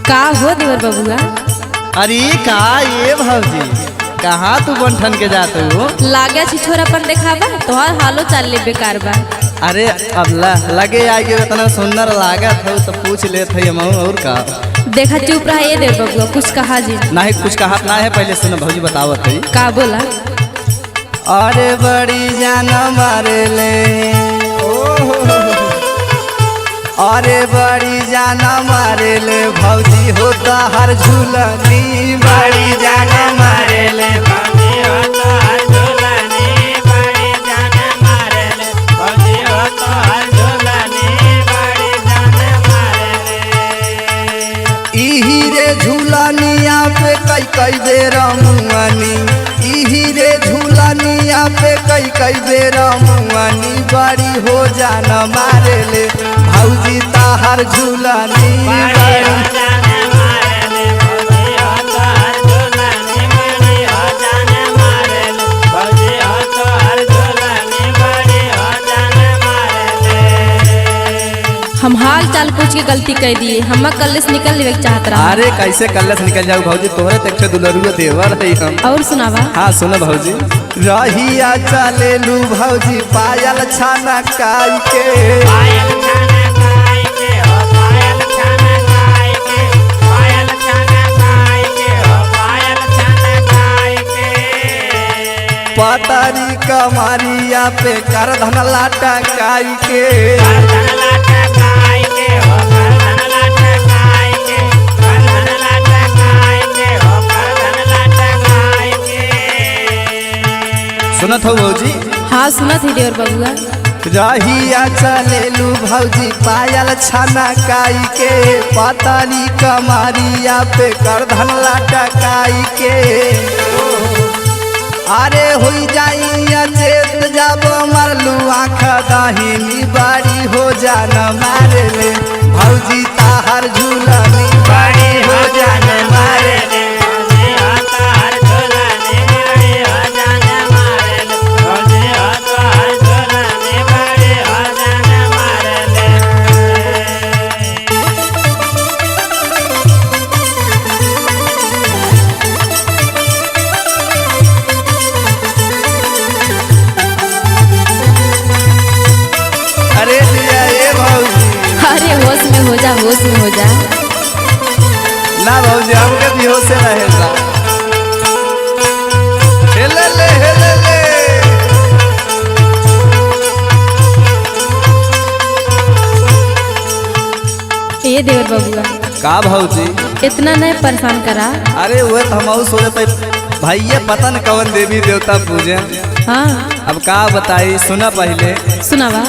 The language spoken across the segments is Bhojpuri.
का हो देवर बबुआ? अरे का ये भौजी कहाँ तू बंठन के जाते हो? लागे छिछोरापन देखाबा तोहार हालो चाल ले बेकार बा। अरे अल्लाह लगे आगे इतना सुंदर लागत है तो पूछ लेते हम और का। देखा चुप रहा ये देवर बबुआ, कुछ कहा जी नहीं कुछ कहा ना है। पहले सुनो भौजी बतावत है का बोला। अरे बड़ी जान मारे ले अरे बड़ी जान मारे ले भौजी होता हर झूलनी बड़ी जान मारे ले भौजी होता हर झूलनी बड़ी जान मारे ले भौजी होता हर झूलनी बड़ी जान मारे ले। इही रे झूलनिया पे कई बेर मुआनी इही रे झूलनिया पे कई बेर मुआनी बड़ी हो जान मारे ले भौजी ताहर झूलनी बड़ी हो जान मारे ले भौजी होता हर झूलनी बड़ी हो जान मारे ले भौजी होता हर झूलनी बड़ी हो जान मारे ले। हम हाल चाल पूछ के गलती कर दिए, हम कल से निकल ले चाहत रहा। अरे कैसे कल्ले से निकल जाऊ भौजी तोहरे तक दुलरुआ देवर है हम। और सुनावा। हाँ सुनो भौजी रहिया चले लू भौजी पायल छाना काई के पायल छाना काई के हो पायल छाना काई के पायल छाना काई के हो पायल छाना काई के। पतारी कमारिया पे कर धन लाटा काई के करधन लाटा काई के हो करधन लाटा काई के करधन लाटा काई के हो करधन लाटा काई के। सुनत हो भौजी हाँ सुनत ही देवर बबुआ। रहिया चलेलू भौजी पायल छाना काई के पतारी कमारिया पे कर धन लाटा काई के। अरे हुई जाई चेत जब मरलू आँख दाहिनी बाड़ी हो जान मारे ले भौजी ताहर झूलनी बाड़ी हो जान मारे ले भौजी होता हर झूलनी बड़ी हो जान मारे ले भौजी होता हर झूलनी बड़ी हो जान मारे ले। अरे लिया ये भौजी अरे होश में हो जा, होश में हो जा। ना भौजी हमके भी होश से रहेगा हेले ले हेले ले। ये देवर बबुआ का भौजी इतना नहीं परेशान करा। अरे वो तो हम सोचते भैया पता न कौन देवी देवता पूजे। हाँ अब का बताई सुना पहले सुनावा।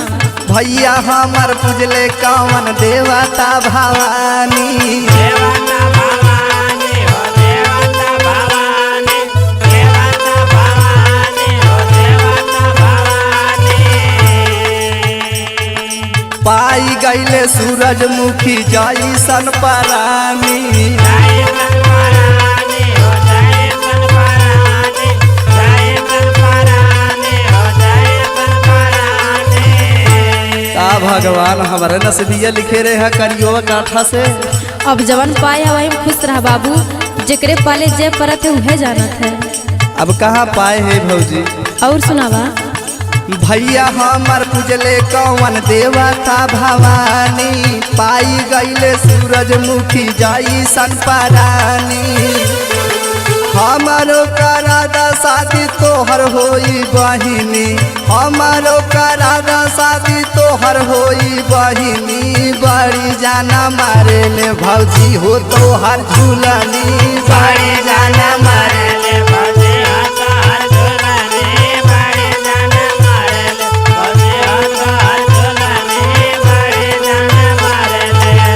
भैया हमार पूजले कौन देवता भवानी देवता भवानी हो देवता भवानी देवता भवानी हो देवता भवानी। पाई गईले सूरजमुखी जैसन परानी जय सनपरानी हो जय सनपरानी जय सनपरानी हो जय सनपरानी। का भगवान हमारे नसीबिया लिखे रहे है करियो काठा से। अब जवन पाए हवा में खुश रहा बाबू, जेकरे पाले जे परत है उहे जानत है। अब कहाँ पाए है भौजी और सुनावा। भैया हमार पूजले कौन देवता भवानी पाई गईले सूरजमुखी जैसन परानी। हमारो करादा शादी तोहर होई बहिनी हमारो करादा शादी तोहर होई बहिनी बड़ी जाना मारे ले भौजी हो तोहर झूलनी बड़ी जाना मारे ले भौजी होता हर झूलनी बड़ी जान मारे ले भौजी होता हर झूलनी बड़ी जान मारे ले।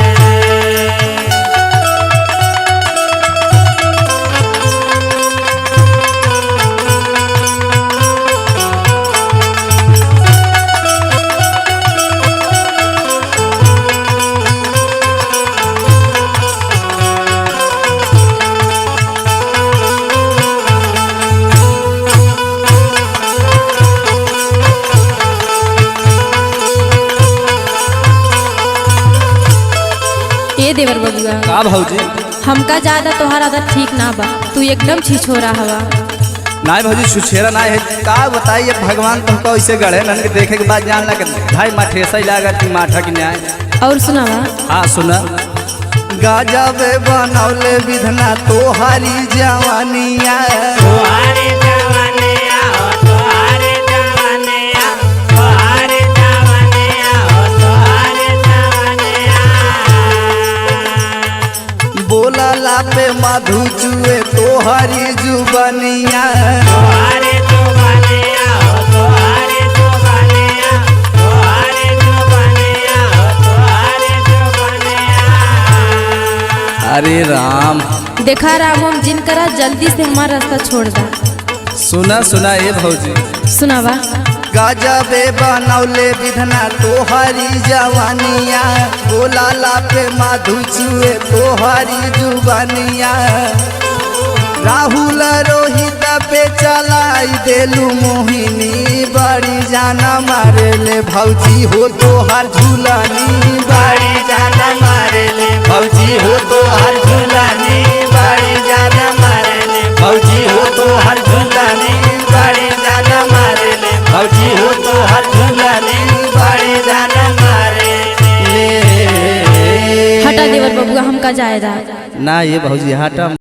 देवर बबुआ, का भौजी? हमका ज्यादा तोहार आदत ठीक ना बा, तू एकदम छिछोरा हवा। नहीं भौजी छुछेरा नहीं है, का बताइए भगवान तुमको ऐसे गढ़े नन के देखे के बाद जान लगे भाई माठे सही लगा कि माठा की न्याय। और सुनावा। हाँ सुना। गाजबे बनौले विधना तोहारी जवानिया, तोहारी जवानिया हो तोहारी जवानिया, तोहारी जवानिया हो तोहारी जवानिया। बोलला पे मधु चुए तोहारी जुबनिया, तोहारी जुबानिया हो तोहारी जुबानिया, तोहारी जुबानिया हो तोहारी जुबानिया। अरे राम। देखा राम, हम जिन करा जल्दी से हमारा रास्ता छोड़ दा। सुना सुना ए भौजी। सुनावा। गजबे बनौले विधना तोहारी जवानिया, बोलाला पे मधु चुए तोहारी जुबानिया। राहुल रोहित पे चलाई देलू मोहिनी, बड़ी जाना मारे ले भौजी हो तोहार झूलानी, बड़ी जाना मारे ले भौजी हो तोहार झूलानी, बड़ी जाना मारे ले भौजी हो तोहार झूलानी, बड़ी जाना मारे ले भौजी हो तोहार झूलानी, बड़ी जाना मारे ले। हटा देवर बबुआ, हमका जायदा ना ये भौजी हटा।